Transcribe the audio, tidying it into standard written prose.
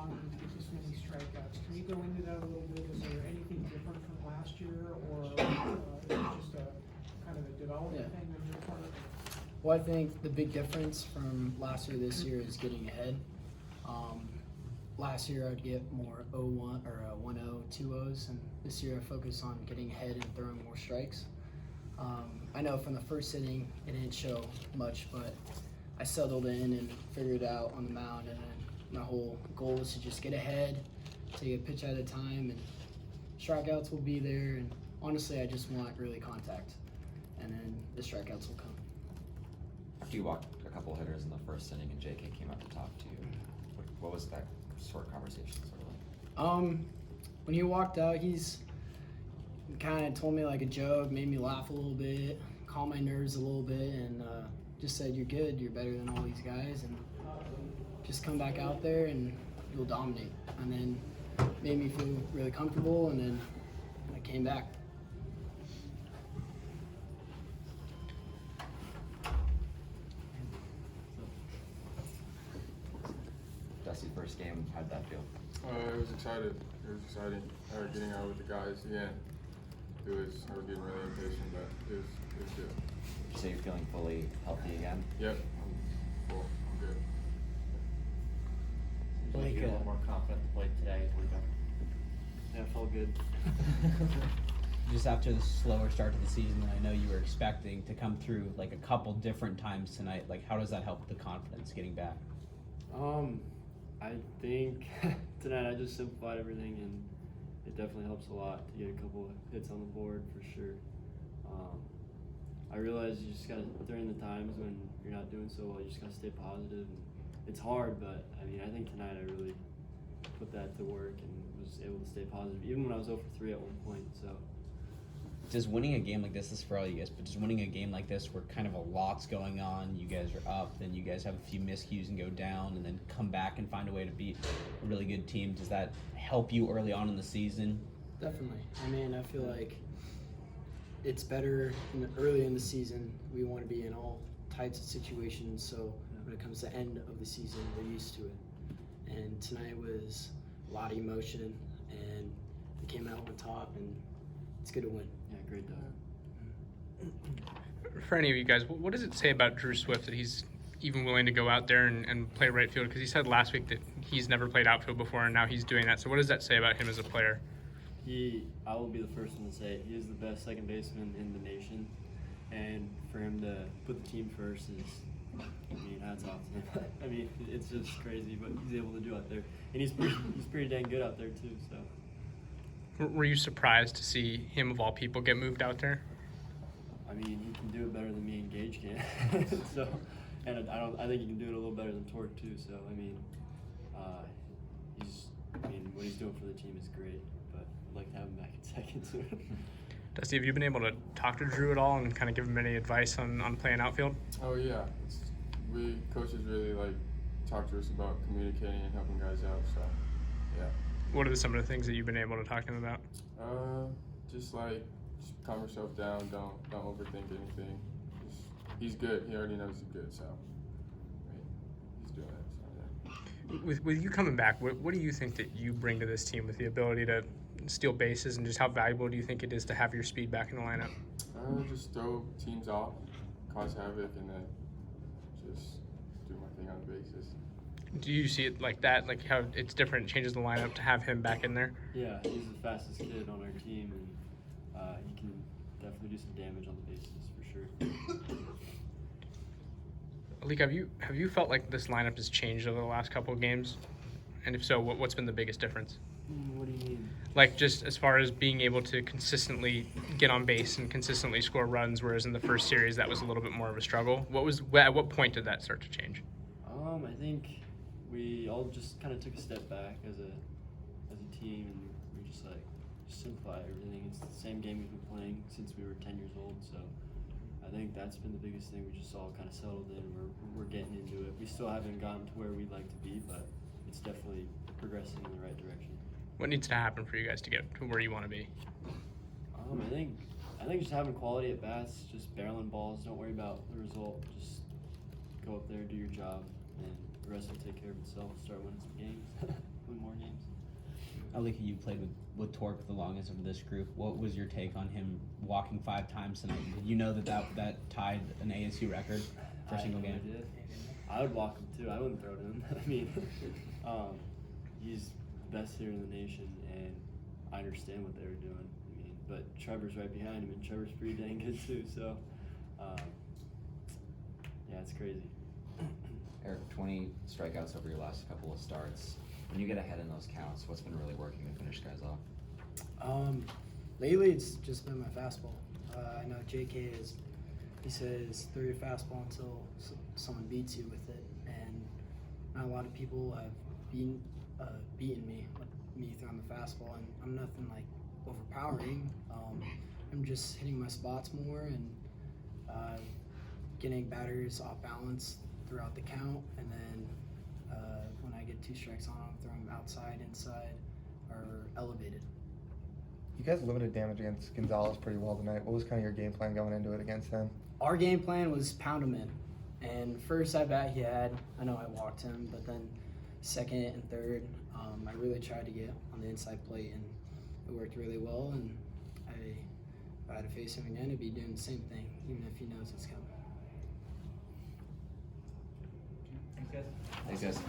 get this many strikeouts. Can you go into that a little bit? Is there anything different from last year, or is it just a kind of a development thing on your part? Well, I think the big difference from last year to this year is getting ahead. Last year I'd get more 0-1 or 1-0, 2-0s, and this year I focus on getting ahead and throwing more strikes. I know from the first inning it didn't show much, but I settled in and figured it out on the mound, and then my whole goal is to just get ahead, take a pitch at a time, and strikeouts will be there, and honestly I just want early contact, and then the strikeouts will come. After you walked a couple hitters in the first inning and JK came up to talk to you, what was that sort of conversation sort of like? When he walked out, he's kind of told me like a joke, made me laugh a little bit, calmed my nerves a little bit, and just said, "You're good, you're better than all these guys, and just come back out there and you'll dominate." And then made me feel really comfortable, and then I came back. Dusty, first game, how'd that feel? It was excited. It was exciting. Getting out with the guys again. I was getting really impatient, but it was good. Would you say you're feeling fully healthy again? Yep. I'm full. I'm good. Seems like you're a little more confident to play today. Yeah, it felt good. Just after the slower start to the season than I know you were expecting to come through like a couple different times tonight, like how does that help the confidence getting back? I think tonight I just simplified everything, and it definitely helps a lot to get a couple of hits on the board for sure. I realize you just gotta, during the times when you're not doing so well, you just gotta stay positive. And it's hard, but I mean, I think tonight I really put that to work and was able to stay positive, even when I was 0 for 3 at one point. So. Does winning a game like this is for all you guys, but does winning a game like this where kind of a lot's going on, you guys are up, then you guys have a few miscues and go down, and then come back and find a way to beat a really good team, does that help you early on in the season? Definitely. I mean, I feel like it's better early in the season. We want to be in all types of situations, so when it comes to the end of the season, we're used to it. And tonight was a lot of emotion, and we came out on top, and it's good to win. Yeah, great job. For any of you guys, what does it say about Drew Swift that he's even willing to go out there and play right field? Because he said last week that he's never played outfield before, and now he's doing that. So what does that say about him as a player? I will be the first one to say it. He is the best second baseman in the nation, and for him to put the team first is, I mean, hats off to him. I mean, it's just crazy what he's able to do out there, and he's pretty dang good out there too. So. Were you surprised to see him, of all people, get moved out there? I mean, he can do it better than me and Gage can. So, and I think he can do it a little better than Torque too. So, I mean, what he's doing for the team is great. But I'd like to have him back in second soon. Dusty, have you been able to talk to Drew at all and kind of give him any advice on playing outfield? Oh yeah, coaches really talk to us about communicating and helping guys out. So, yeah. What are some of the things that you've been able to talk to him about? Just calm yourself down. Don't overthink anything. He's good. He already knows he's good. So, I mean, he's doing it. So, yeah. With you coming back, what do you think that you bring to this team with the ability to steal bases, and just how valuable do you think it is to have your speed back in the lineup? Just throw teams off, cause havoc, and then just do my thing on the bases. Do you see it like that, like how it's different, it changes the lineup to have him back in there? Yeah, he's the fastest kid on our team, and he can definitely do some damage on the bases for sure. Alika, have you felt like this lineup has changed over the last couple of games? And if so, what's been the biggest difference? What do you mean? Like just as far as being able to consistently get on base and consistently score runs, whereas in the first series that was a little bit more of a struggle. At what point did that start to change? I think we all just kind of took a step back as a team, and we just simplify everything. It's the same game we've been playing since we were 10 years old, so I think that's been the biggest thing. We just all kind of settled in. We're getting into it. We still haven't gotten to where we'd like to be, but it's definitely progressing in the right direction. What needs to happen for you guys to get to where you want to be? I think just having quality at bats, just barreling balls. Don't worry about the result. Just go up there, do your job, and the rest will take care of itself. Start winning some games. win more games. Alika, you played with Torque the longest of this group. What was your take on him walking 5 times tonight? Did you know that tied an ASU record for a single game? I did. I would walk him too. I wouldn't throw to him. I mean, he's the best here in the nation, and I understand what they were doing. I mean, but Trevor's right behind him, and Trevor's pretty dang good too. So, yeah, it's crazy. Eric, 20 strikeouts over your last couple of starts. When you get ahead in those counts, what's been really working to finish guys off? Lately it's just been my fastball. I know JK he says throw your fastball until someone beats you with it, and not a lot of people have beaten me with me throwing the fastball, and I'm nothing like overpowering. I'm just hitting my spots more and getting batters off balance throughout the count, and then when I get 2 strikes on them, throwing them outside, inside, or elevated. You guys limited damage against Gonzalez pretty well tonight. What was kind of your game plan going into it against him? Our game plan was pound him in. And first at bat I know I walked him, but then second and third, I really tried to get on the inside plate, and it worked really well. And if I had to face him again, I'd be doing the same thing, even if he knows it's coming. Thanks, guys. Thanks, guys.